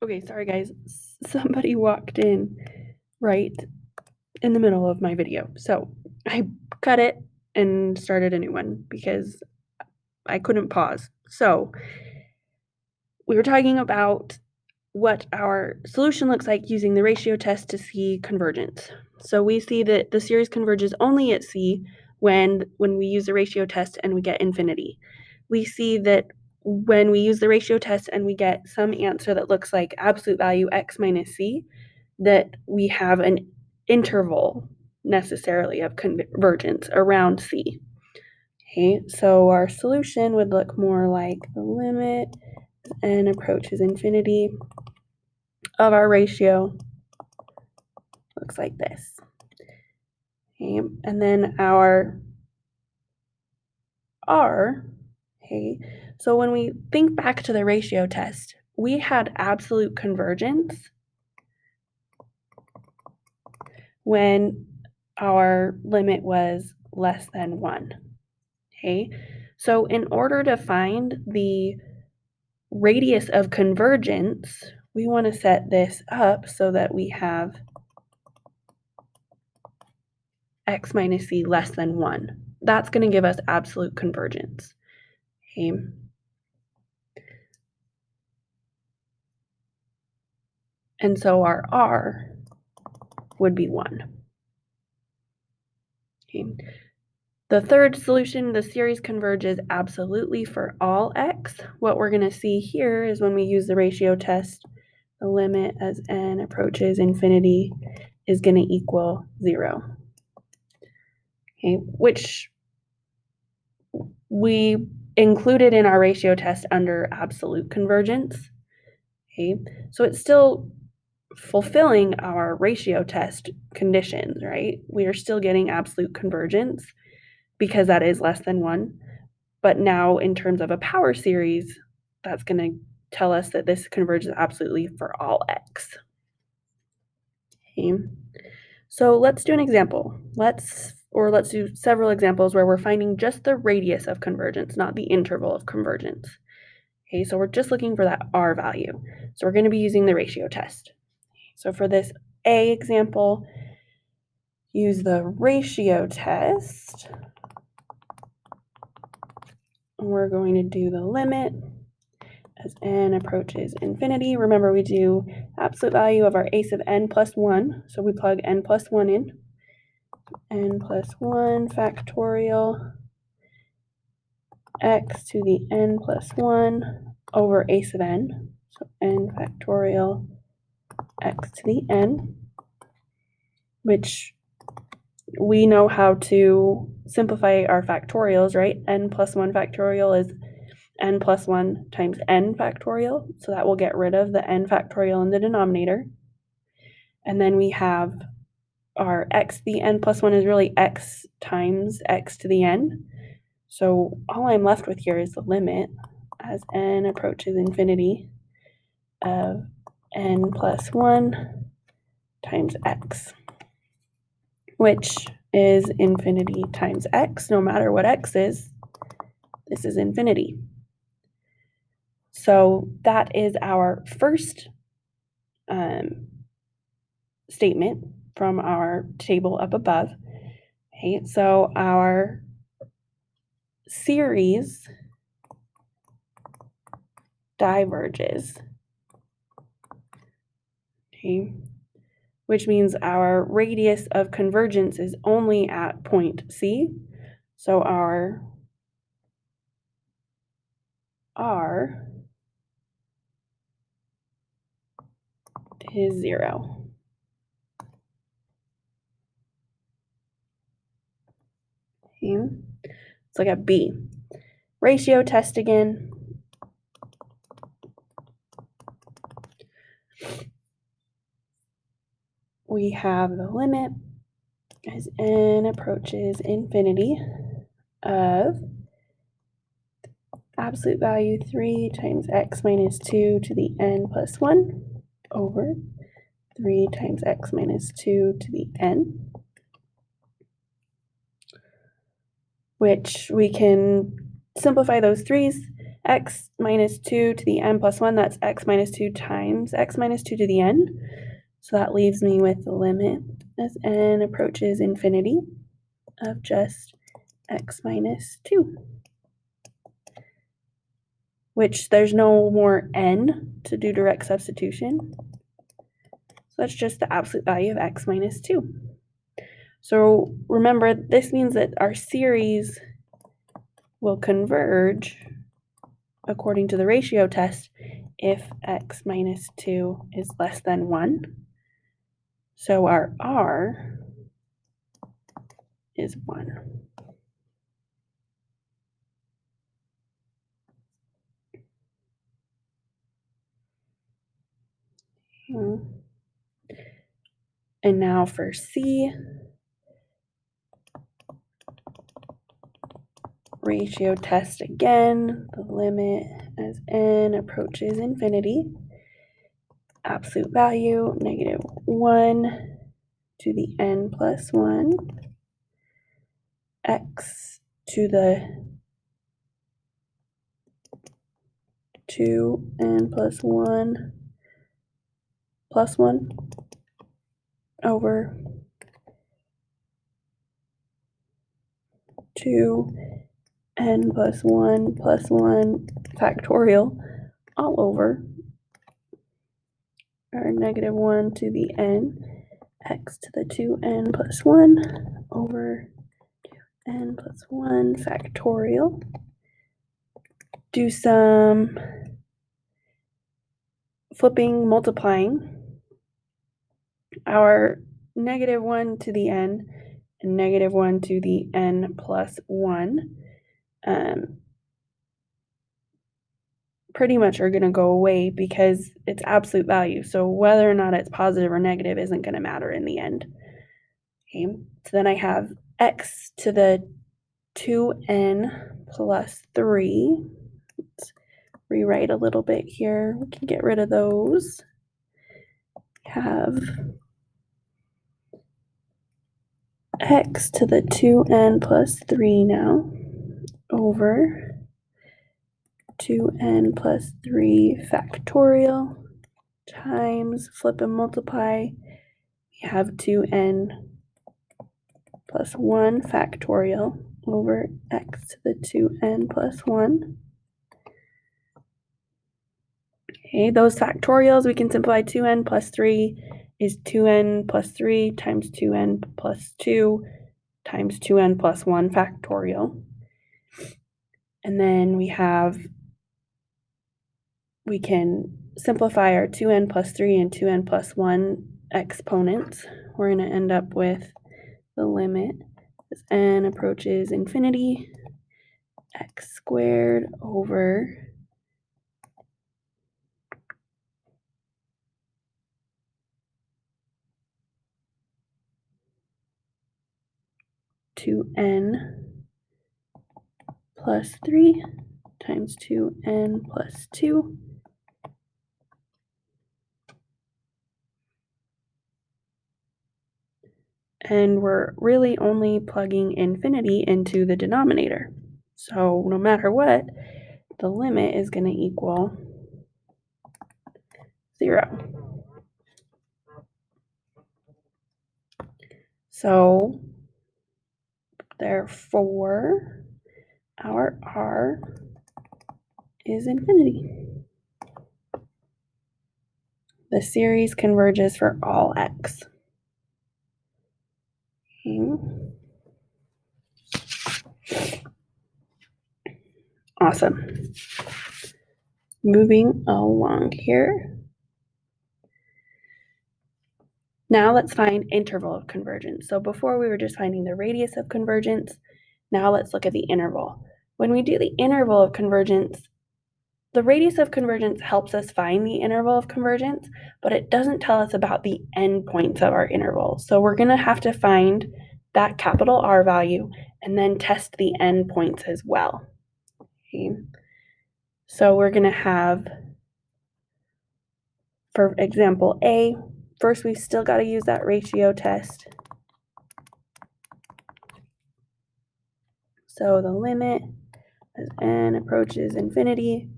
Okay, sorry guys. Somebody walked in right in the middle of my video. So I cut it and started a new one because I couldn't pause. So we were talking about what our solution looks like using the ratio test to see convergence. So we see that the series converges only at C when we use the ratio test and we get infinity. We see that when we use the ratio test and we get some answer that looks like absolute value x minus c, that we have an interval necessarily of convergence around c. Okay, so our solution would look more like the limit n approaches infinity of our ratio looks like this. Okay, and then our r, okay, so when we think back to the ratio test, we had absolute convergence when our limit was less than 1. Okay, so in order to find the radius of convergence, we want to set this up so that we have x minus c less than 1. That's going to give us absolute convergence. Okay. And so our r would be 1. Okay. The third solution, the series converges absolutely for all x. What we're going to see here is when we use the ratio test, the limit as n approaches infinity is going to equal 0. Okay, which we included in our ratio test under absolute convergence. Okay, so it's still fulfilling our ratio test conditions, right? We are still getting absolute convergence because that is less than 1. But now in terms of a power series, that's going to tell us that this converges absolutely for all x. Okay. So let's do an example. Let's do several examples where we're finding just the radius of convergence, not the interval of convergence. Okay, so we're just looking for that r value. So we're going to be using the ratio test. So for this A example, use the ratio test. We're going to do the limit as n approaches infinity. Remember, we do absolute value of our a sub n plus 1. So we plug n plus 1 in. N plus 1 factorial x to the n plus 1 over a sub n. So n factorial x to the n, which we know how to simplify our factorials, right? N plus 1 factorial is n plus 1 times n factorial. So that will get rid of the n factorial in the denominator. And then we have our x to the n plus 1 is really x times x to the n. So all I'm left with here is the limit as n approaches infinity of n plus 1 times x, which is infinity times x. No matter what x is, this is infinity. So that is our first statement from our table up above. Okay, so our series diverges. Okay, which means our radius of convergence is only at point C. So our r is 0. Okay. Let's look at B. Ratio test again. We have the limit as n approaches infinity of absolute value 3 times x minus 2 to the n plus 1 over 3 times x minus 2 to the n, which we can simplify those 3's x minus 2 to the n plus 1, that's x minus 2 times x minus 2 to the n. So that leaves me with the limit as n approaches infinity of just x minus 2, which there's no more n to do direct substitution. So that's just the absolute value of x minus 2. So remember, this means that our series will converge according to the ratio test if x minus 2 is less than 1. So our r is 1. And now for C, ratio test again, the limit as n approaches infinity, absolute value negative 1 to the n plus 1, x to the 2n plus 1 plus 1 over 2n plus 1 factorial all over our negative 1 to the n, x to the 2n plus 1 over n plus 1 factorial. Do some flipping, multiplying. Our negative 1 to the n and negative 1 to the n plus 1 pretty much are going to go away because it's absolute value. So whether or not it's positive or negative isn't going to matter in the end. Okay, so then I have x to the 2n plus 3. Let's rewrite a little bit here. We can get rid of those. Have x to the 2n plus 3 now over 2n plus 3 factorial times, flip and multiply, we have 2n plus 1 factorial over x to the 2n plus 1. Okay, those factorials, we can simplify. 2n plus 3 is 2n plus 3 times 2n plus 2 times 2n plus 1 factorial. And then we can simplify our 2n plus 3 and 2n plus 1 exponents. We're going to end up with the limit as n approaches infinity, x squared over 2n plus 3 times 2n plus 2 . And we're really only plugging infinity into the denominator. So no matter what, the limit is going to equal 0. So therefore, our r is infinity. The series converges for all x. Awesome. Moving along here. Now let's find interval of convergence. So before we were just finding the radius of convergence. Now let's look at the interval. When we do the interval of convergence, the radius of convergence helps us find the interval of convergence, but it doesn't tell us about the endpoints of our interval. So we're going to have to find that capital R value and then test the endpoints as well. Okay. So we're going to have, for example A, first we've still got to use that ratio test. So the limit as n approaches infinity,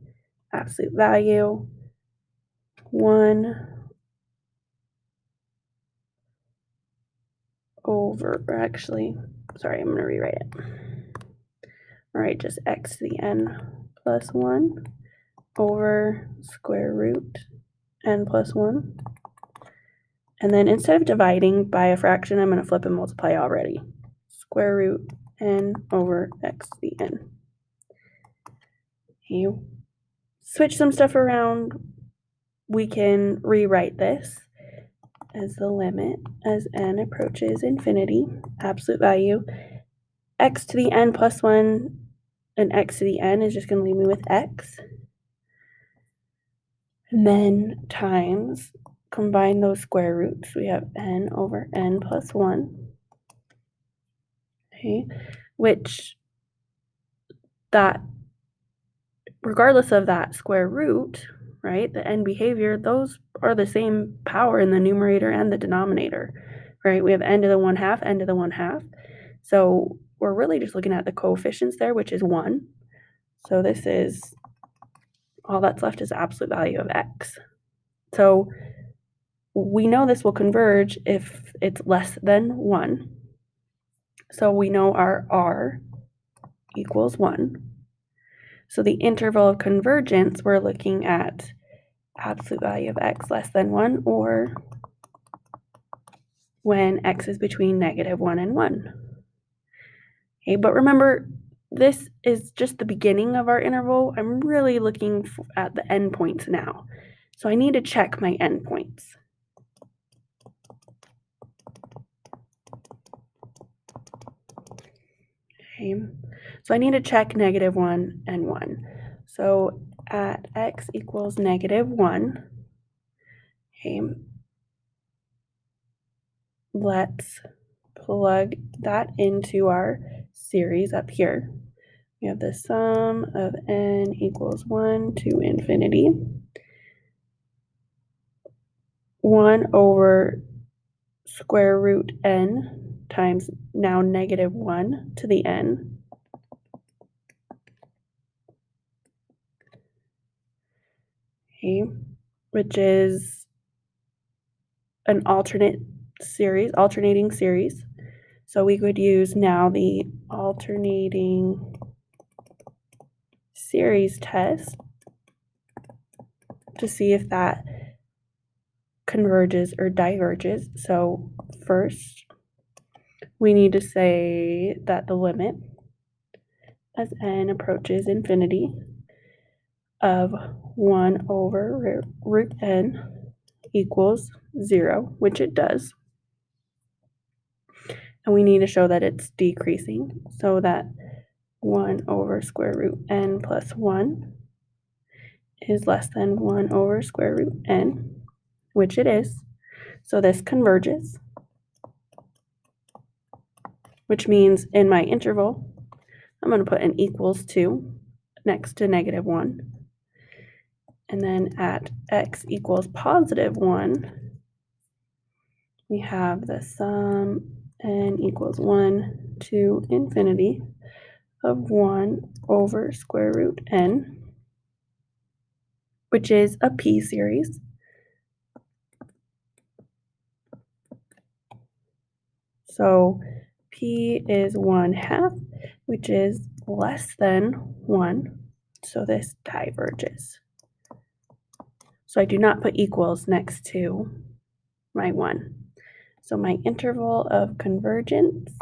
absolute value 1 over, or actually, sorry, I'm going to rewrite it. All right, just x to the n plus 1 over square root n plus 1. And then instead of dividing by a fraction, I'm going to flip and multiply already. Square root n over x to the n. You switch some stuff around. We can rewrite this as the limit as n approaches infinity, absolute value, x to the n plus 1, and x to the n is just going to leave me with x. And then times, combine those square roots. We have n over n plus 1, okay, which that, regardless of that square root, right, the n behavior, those are the same power in the numerator and the denominator, right? We have n to the 1/2, n to the 1/2. So we're really just looking at the coefficients there, which is 1. So this is, all that's left is the absolute value of x. So we know this will converge if it's less than 1. So we know our r equals 1. So the interval of convergence, we're looking at absolute value of x less than 1, or when x is between -1 and 1. Okay, but remember, this is just the beginning of our interval. I'm really looking at the endpoints now. So I need to check my endpoints. Okay, so I need to check -1 and 1. So at x equals -1, okay, let's plug that into our series up here. We have the sum of n equals 1 to infinity, 1 over square root n times now -1 to the n, okay, which is an alternating series. So we could use now the alternating series test to see if that converges or diverges. So first, we need to say that the limit as n approaches infinity of 1 over root n equals 0, which it does. And we need to show that it's decreasing, so that 1 over square root n plus 1 is less than 1 over square root n, which it is. So this converges, which means in my interval, I'm going to put an equals to next to -1. And then at x equals +1, we have the sum n equals 1 to infinity of 1 over square root n, which is a p-series. So p is 1/2, which is less than 1. So this diverges. So I do not put equals next to my 1. So my interval of convergence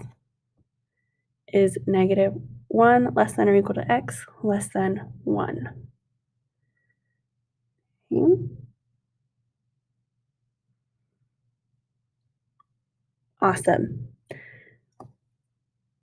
is -1 less than or equal to x less than 1. Okay. Awesome.